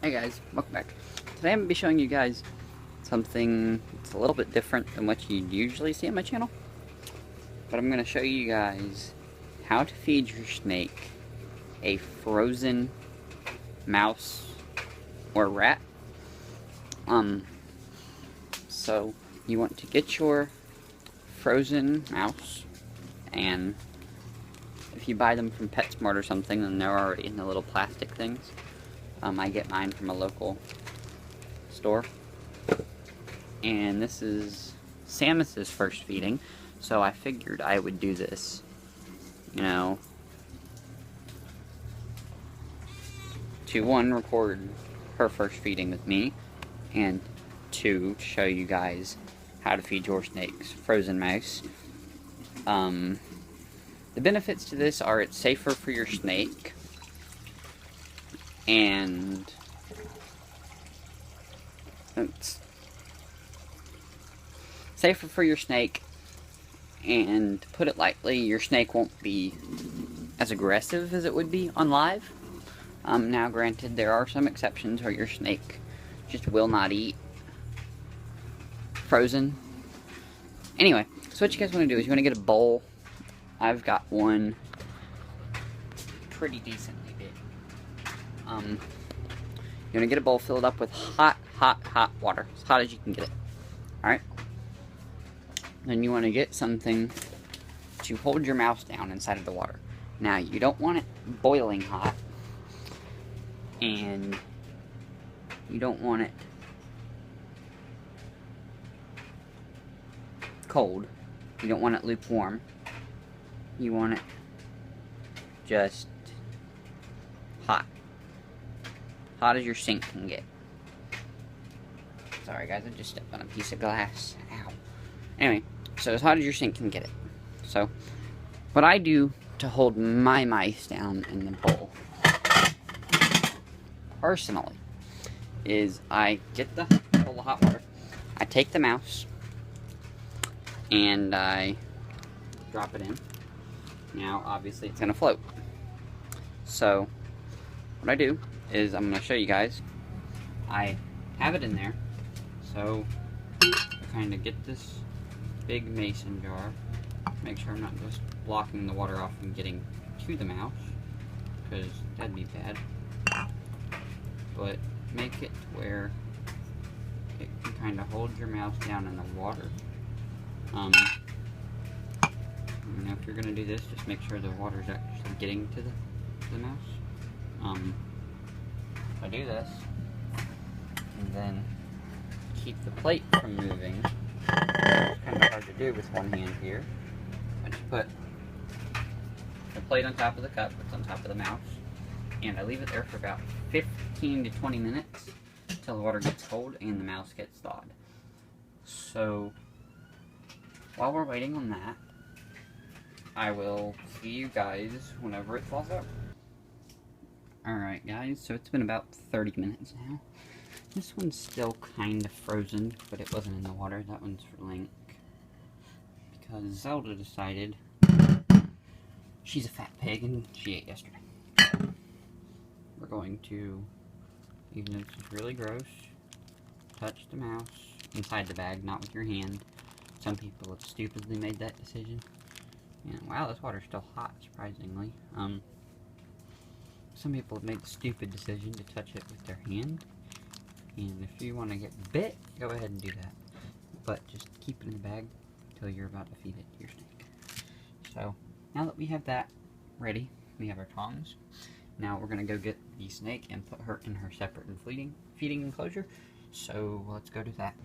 Hey guys, welcome back. Today I'm going to be showing you guys something that's a little bit different than what you usually see on my channel. But I'm going to show you guys how to feed your snake a frozen mouse or rat. So you want to get your frozen mouse, and if you buy them from PetSmart or something, then they're already in the little plastic things. I get mine from a local store. And this is Samus's first feeding, so I figured I would do this, you know, to one, record her first feeding with me, and two, to show you guys how to feed your snakes frozen mouse. The benefits to this are it's safer for your snake, and it's safer for your snake, and to put it lightly, your snake won't be as aggressive as it would be on live. Now granted, there are some exceptions where your snake just will not eat frozen. Anyway, so what you guys want to do is you want to get a bowl. I've got one pretty decently big. You want to get a bowl filled up with hot water, as hot as you can get it. Alright? Then you want to get something to hold your mouse down inside of the water. Now, you don't want it boiling hot, and you don't want it cold. You don't want it lukewarm. You want it just hot. Hot as your sink can get. Sorry guys, I just stepped on a piece of glass. Ow. Anyway, so as hot as your sink can get it. So, what I do to hold my mice down in the bowl, personally, is I get the bowl of hot water, I take the mouse, and I drop it in. Now, obviously, it's going to float. So, what I do is, I'm going to show you guys, I have it in there. So, I kind of get this big mason jar, make sure I'm not just blocking the water off from getting to the mouse, because that'd be bad. But make it to where it can kind of hold your mouse down in the water. Now if you're going to do this, just make sure the water's actually getting to the mouse. I do this, and then keep the plate from moving. It's kind of hard to do with one hand here. I just put the plate on top of the cup, it's on top of the mouse, and I leave it there for about 15 to 20 minutes until the water gets cold and the mouse gets thawed. So, while we're waiting on that, I will see you guys whenever it thaws out. Alright guys, so it's been about 30 minutes now. This one's still kind of frozen, but it wasn't in the water. That one's for Link, because Zelda decided she's a fat pig and she ate yesterday. We're going to, even though it's really gross, touch the mouse inside the bag, not with your hand. Some people have stupidly made that decision. And wow, this water's still hot, surprisingly. Some people have made the stupid decision to touch it with their hand. And if you want to get bit, go ahead and do that. But just keep it in the bag until you're about to feed it to your snake. So, now that we have that ready, we have our tongs. Now we're going to go get the snake and put her in her separate and feeding enclosure. So, let's go do that.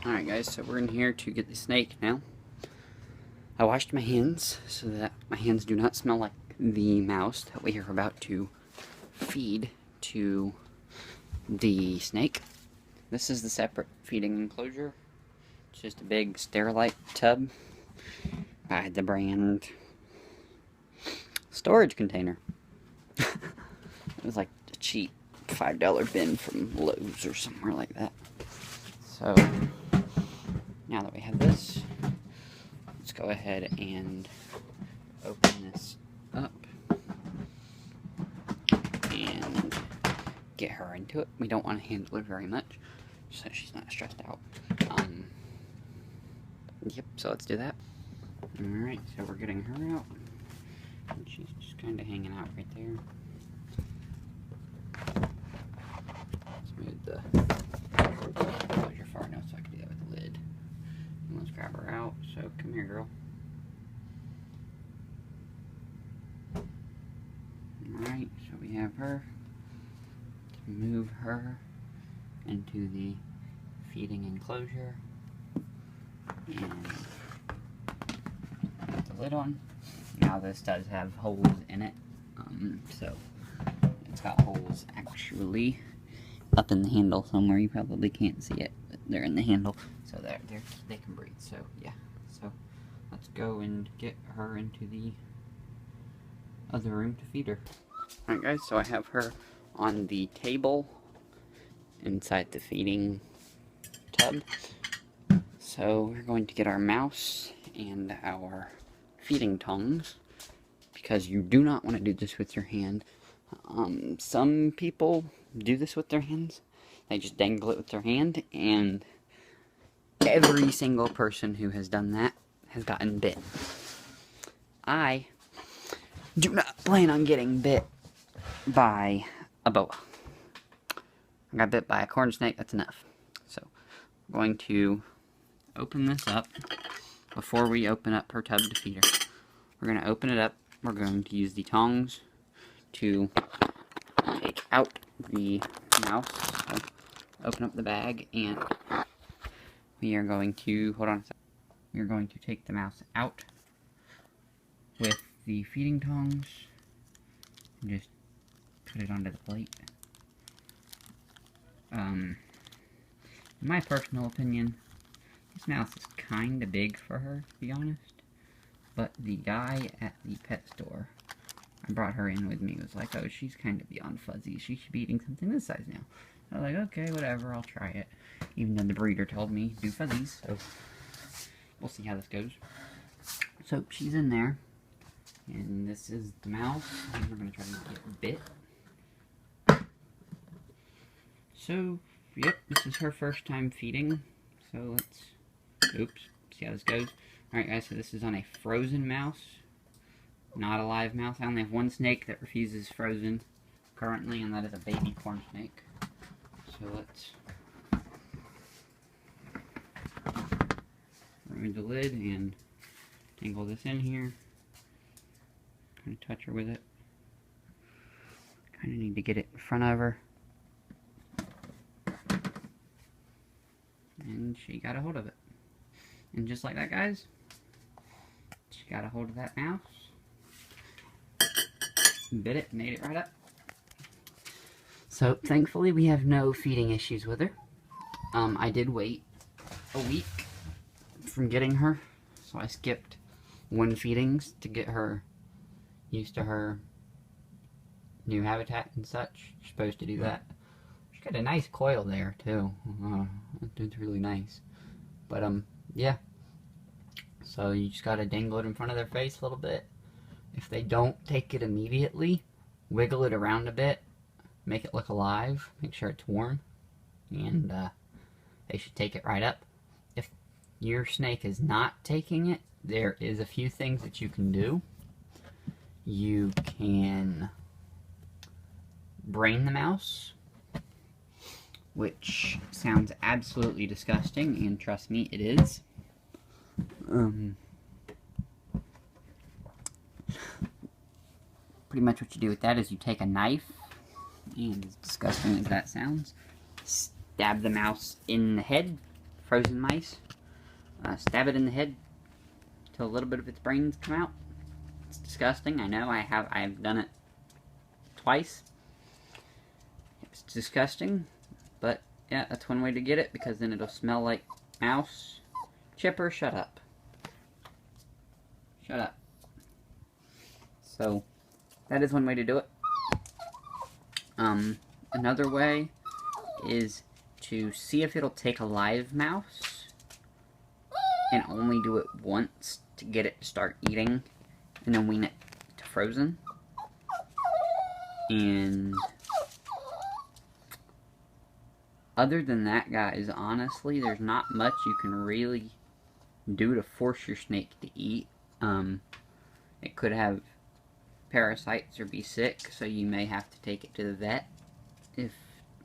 Alright guys, so we're in here to get the snake now. I washed my hands so that my hands do not smell like the mouse that we are about to feed to the snake. This is the separate feeding enclosure. It's just a big Sterilite tub by the brand storage container. It was like a cheap $5 bin from Lowe's or somewhere like that. So now that we have this, let's go ahead and open this up and get her into it. We don't want to handle her very much, so she's not stressed out. Yep, so let's do that. Alright, so we're getting her out. And she's just kind of hanging out right there. Let's move the closure far enough so I can do that with the lid. And let's grab her out. So, come here, girl. Alright, so we have her. To move her into the feeding enclosure. And put the lid on. Now this does have holes in it, so it's got holes actually up in the handle somewhere. You probably can't see it, but they're in the handle, so they can breathe. So yeah, so let's go and get her into the other room to feed her. Alright guys, so I have her on the table inside the feeding tub. So we're going to get our mouse and our feeding tongs, because you do not want to do this with your hand. Some people do this with their hands. They just dangle it with their hand, and every single person who has done that has gotten bit. I do not plan on getting bit by a boa. I got bit by a corn snake, that's enough. So, I'm going to open this up before we open up her tub to feed her. We're going to open it up. We're going to use the tongs to take out the mouse. So, open up the bag, and we are going to, hold on a second. We are going to take the mouse out with the feeding tongs and just put it onto the plate. In my personal opinion, this mouse is kinda big for her, to be honest. But the guy at the pet store, I brought her in with me, was like, oh, she's kinda beyond fuzzy. She should be eating something this size now. I was like, okay, whatever, I'll try it. Even though the breeder told me do fuzzies, so we'll see how this goes. So, she's in there. And this is the mouse, and we're gonna try to get bit. So, yep, this is her first time feeding. So let's, oops, see how this goes. Alright guys, so this is on a frozen mouse, not a live mouse. I only have one snake that refuses frozen currently, and that is a baby corn snake. So let's remove the lid and tangle this in here. Kind of touch her with it. Kind of need to get it in front of her. And she got a hold of it. And just like that, guys, she got a hold of that mouse. Bit it, made it right up. So, thankfully, we have no feeding issues with her. I did wait a week from getting her, so I skipped one feedings to get her used to her new habitat and such. You're supposed to do that. She's got a nice coil there, too. It's really nice. But, yeah. So, you just gotta dangle it in front of their face a little bit. If they don't take it immediately, wiggle it around a bit. Make it look alive. Make sure it's warm. And, they should take it right up. If your snake is not taking it, there is a few things that you can do. You can brain the mouse, which sounds absolutely disgusting, and trust me, it is. Pretty much what you do with that is you take a knife, and as disgusting as that sounds, stab the mouse in the head, frozen mice, stab it in the head till a little bit of its brains come out. It's disgusting, I know, I've done it twice. It's disgusting, but yeah, that's one way to get it, because then it'll smell like mouse. Chipper, shut up. Shut up. So, that is one way to do it. Another way is to see if it'll take a live mouse and only do it once to get it to start eating, and then wean it to frozen. And other than that, guys, honestly, there's not much you can really do to force your snake to eat. It could have parasites or be sick, so you may have to take it to the vet if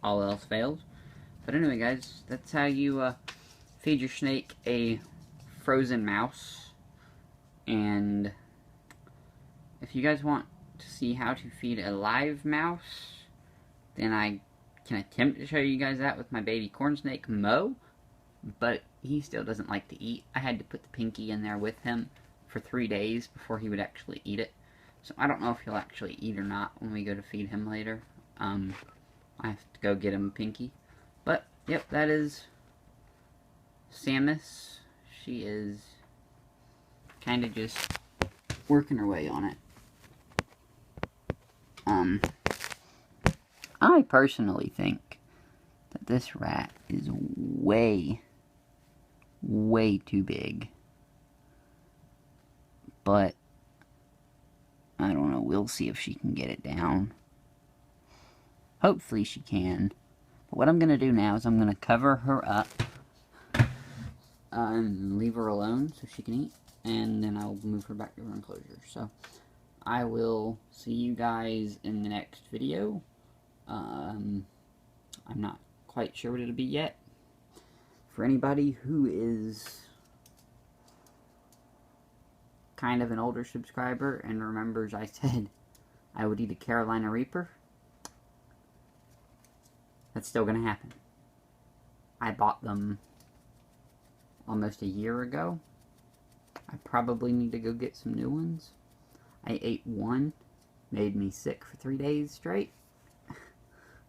all else fails. But anyway, guys, that's how you feed your snake a frozen mouse. And if you guys want to see how to feed a live mouse, then I can attempt to show you guys that with my baby corn snake, Mo. But he still doesn't like to eat. I had to put the pinky in there with him for 3 days before he would actually eat it. So I don't know if he'll actually eat or not when we go to feed him later. I have to go get him a pinky. But, yep, that is Samus. She is kind of just working her way on it. I personally think that this rat is way too big. But I don't know, we'll see if she can get it down. Hopefully she can. But what I'm going to do now is I'm going to cover her up and leave her alone so she can eat. And then I'll move her back to her enclosure. So I will see you guys in the next video. I'm not quite sure what it'll be yet. For anybody who is kind of an older subscriber and remembers I said I would eat a Carolina Reaper, that's still going to happen. I bought them almost a year ago. I probably need to go get some new ones. I ate one, made me sick for 3 days straight.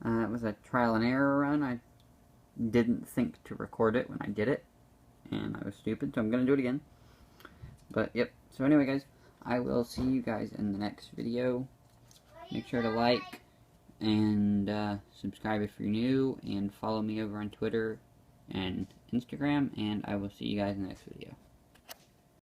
It was a trial and error run. I didn't think to record it when I did it, and I was stupid, so I'm going to do it again. But, yep. So anyway, guys, I will see you guys in the next video. Make sure to like and subscribe if you're new, and follow me over on Twitter and Instagram, and I will see you guys in the next video.